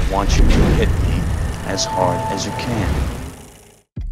I want you to hit me as hard as you can.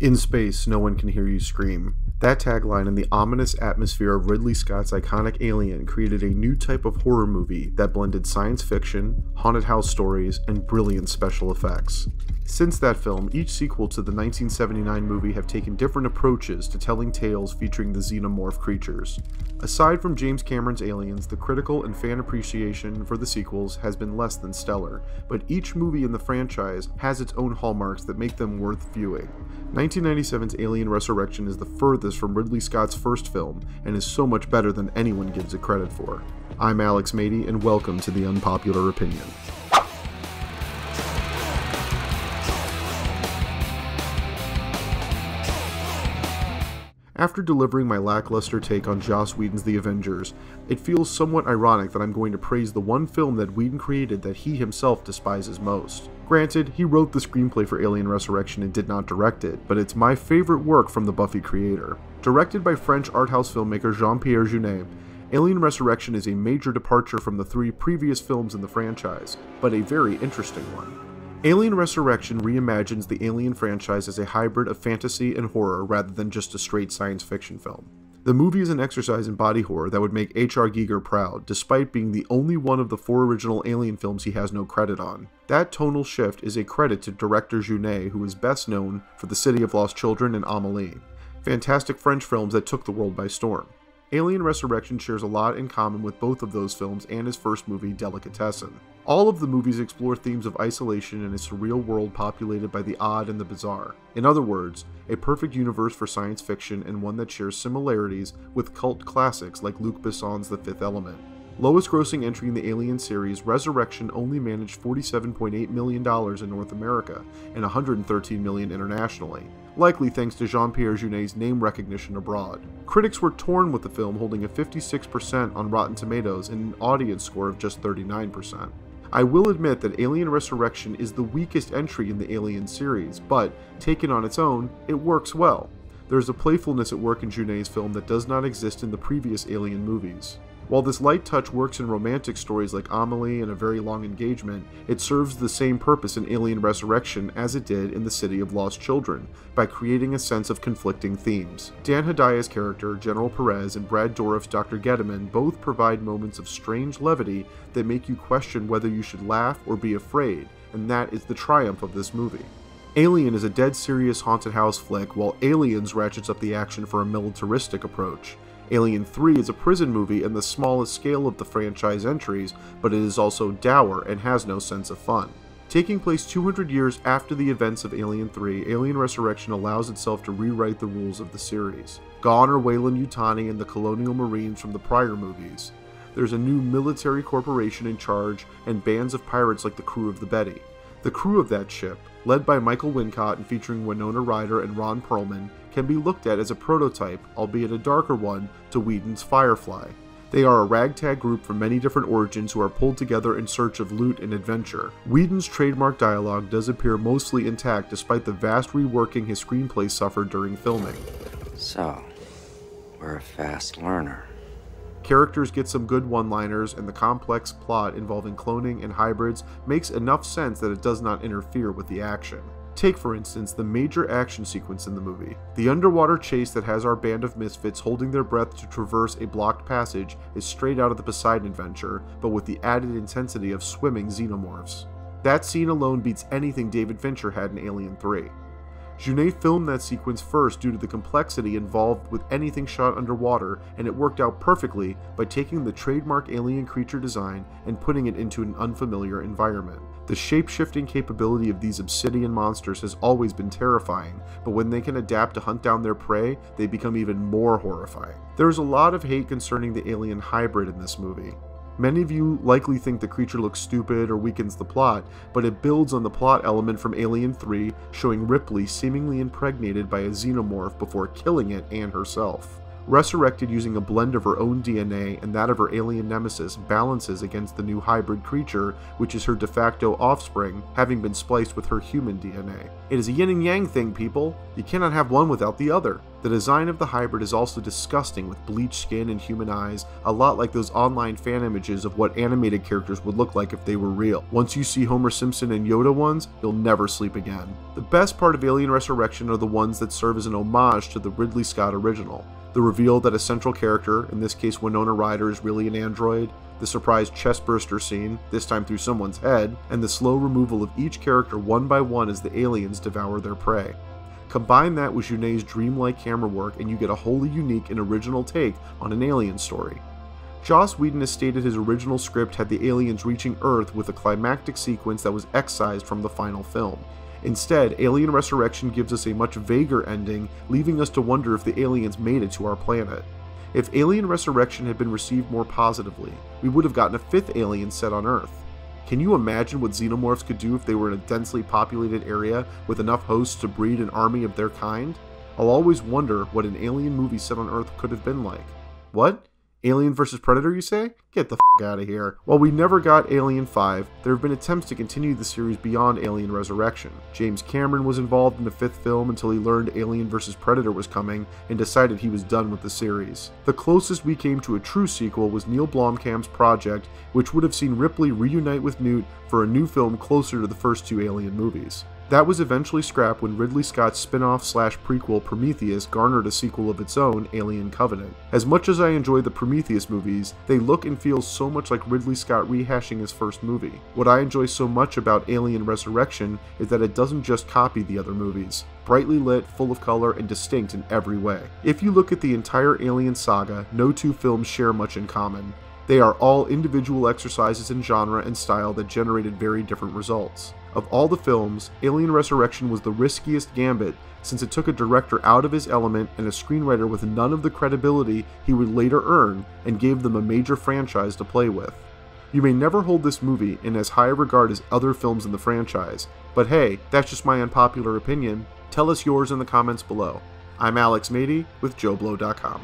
In space, no one can hear you scream. That tagline and the ominous atmosphere of Ridley Scott's iconic Alien created a new type of horror movie that blended science fiction, haunted house stories, and brilliant special effects. Since that film, each sequel to the 1979 movie have taken different approaches to telling tales featuring the xenomorph creatures. Aside from James Cameron's Aliens, the critical and fan appreciation for the sequels has been less than stellar, but each movie in the franchise has its own hallmarks that make them worth viewing. 1997's Alien Resurrection is the furthest from Ridley Scott's first film, and is so much better than anyone gives it credit for. I'm Alex Mady, and welcome to the Unpopular Opinion. After delivering my lackluster take on Joss Whedon's The Avengers, it feels somewhat ironic that I'm going to praise the one film that Whedon created that he himself despises most. Granted, he wrote the screenplay for Alien Resurrection and did not direct it, but it's my favorite work from the Buffy creator. Directed by French art house filmmaker Jean-Pierre, Alien Resurrection is a major departure from the three previous films in the franchise, but a very interesting one. Alien Resurrection reimagines the Alien franchise as a hybrid of fantasy and horror rather than just a straight science fiction film. The movie is an exercise in body horror that would make H.R. Giger proud, despite being the only one of the four original Alien films he has no credit on. That tonal shift is a credit to director Jeunet, who is best known for The City of Lost Children and Amélie, fantastic French films that took the world by storm. Alien Resurrection shares a lot in common with both of those films and his first movie, Delicatessen. All of the movies explore themes of isolation in a surreal world populated by the odd and the bizarre. In other words, a perfect universe for science fiction and one that shares similarities with cult classics like Luc Besson's The Fifth Element. Lowest grossing entry in the Alien series, Resurrection only managed $47.8 million in North America and $113 million internationally, likely thanks to Jean-Pierre Jeunet's name recognition abroad. Critics were torn with the film holding a 56% on Rotten Tomatoes and an audience score of just 39%. I will admit that Alien Resurrection is the weakest entry in the Alien series, but, taken on its own, it works well. There's a playfulness at work in Jeunet's film that does not exist in the previous Alien movies. While this light touch works in romantic stories like Amélie and A Very Long Engagement, it serves the same purpose in Alien Resurrection as it did in The City of Lost Children, by creating a sense of conflicting themes. Dan Hedaya's character, General Perez, and Brad Dourif's Dr. Gettleman both provide moments of strange levity that make you question whether you should laugh or be afraid, and that is the triumph of this movie. Alien is a dead serious haunted house flick, while Aliens ratchets up the action for a militaristic approach. Alien 3 is a prison movie and the smallest scale of the franchise entries, but it is also dour and has no sense of fun. Taking place 200 years after the events of Alien 3, Alien Resurrection allows itself to rewrite the rules of the series. Gone are Weyland-Yutani and the Colonial Marines from the prior movies. There's a new military corporation in charge and bands of pirates like the crew of the Betty. The crew of that ship, led by Michael Wincott and featuring Winona Ryder and Ron Perlman, can be looked at as a prototype, albeit a darker one, to Whedon's Firefly. They are a ragtag group from many different origins who are pulled together in search of loot and adventure. Whedon's trademark dialogue does appear mostly intact despite the vast reworking his screenplay suffered during filming. So, we're a fast learner. Characters get some good one-liners, and the complex plot involving cloning and hybrids makes enough sense that it does not interfere with the action. Take, for instance, the major action sequence in the movie. The underwater chase that has our band of misfits holding their breath to traverse a blocked passage is straight out of the Poseidon Adventure, but with the added intensity of swimming xenomorphs. That scene alone beats anything David Fincher had in Alien 3. Jeunet filmed that sequence first due to the complexity involved with anything shot underwater, and it worked out perfectly by taking the trademark alien creature design and putting it into an unfamiliar environment. The shape-shifting capability of these obsidian monsters has always been terrifying, but when they can adapt to hunt down their prey, they become even more horrifying. There is a lot of hate concerning the alien hybrid in this movie. Many of you likely think the creature looks stupid or weakens the plot, but it builds on the plot element from Alien 3, showing Ripley seemingly impregnated by a xenomorph before killing it and herself. resurrected using a blend of her own DNA and that of her alien nemesis, balances against the new hybrid creature, which is her de facto offspring, having been spliced with her human DNA. It is a yin and yang thing, people. You cannot have one without the other. The design of the hybrid is also disgusting, with bleached skin and human eyes, a lot like those online fan images of what animated characters would look like if they were real. Once you see Homer Simpson and Yoda ones, you'll never sleep again. The best part of Alien Resurrection are the ones that serve as an homage to the Ridley Scott original. The reveal that a central character, in this case Winona Ryder, is really an android, the surprise chestburster scene, this time through someone's head, and the slow removal of each character one by one as the aliens devour their prey. Combine that with Junet's dreamlike camera work and you get a wholly unique and original take on an alien story. Joss Whedon has stated his original script had the aliens reaching Earth with a climactic sequence that was excised from the final film. Instead, Alien Resurrection gives us a much vaguer ending, leaving us to wonder if the aliens made it to our planet. If Alien Resurrection had been received more positively, we would have gotten a 5th alien set on Earth. Can you imagine what xenomorphs could do if they were in a densely populated area with enough hosts to breed an army of their kind? I'll always wonder what an alien movie set on Earth could have been like. What? Alien vs. Predator, you say? Get the f*** out of here. While we never got Alien 5, there have been attempts to continue the series beyond Alien Resurrection. James Cameron was involved in the 5th film until he learned Alien vs. Predator was coming and decided he was done with the series. The closest we came to a true sequel was Neil Blomkamp's project, which would have seen Ripley reunite with Newt for a new film closer to the first 2 Alien movies. That was eventually scrapped when Ridley Scott's spin-off/prequel Prometheus garnered a sequel of its own, Alien Covenant. As much as I enjoy the Prometheus movies, they look and feel so much like Ridley Scott rehashing his first movie. What I enjoy so much about Alien Resurrection is that it doesn't just copy the other movies. Brightly lit, full of color, and distinct in every way. If you look at the entire Alien saga, no 2 films share much in common. They are all individual exercises in genre and style that generated very different results. Of all the films, Alien Resurrection was the riskiest gambit since it took a director out of his element and a screenwriter with none of the credibility he would later earn and gave them a major franchise to play with. You may never hold this movie in as high regard as other films in the franchise, but hey, that's just my unpopular opinion. Tell us yours in the comments below. I'm Alex Mady with JOBLO.com.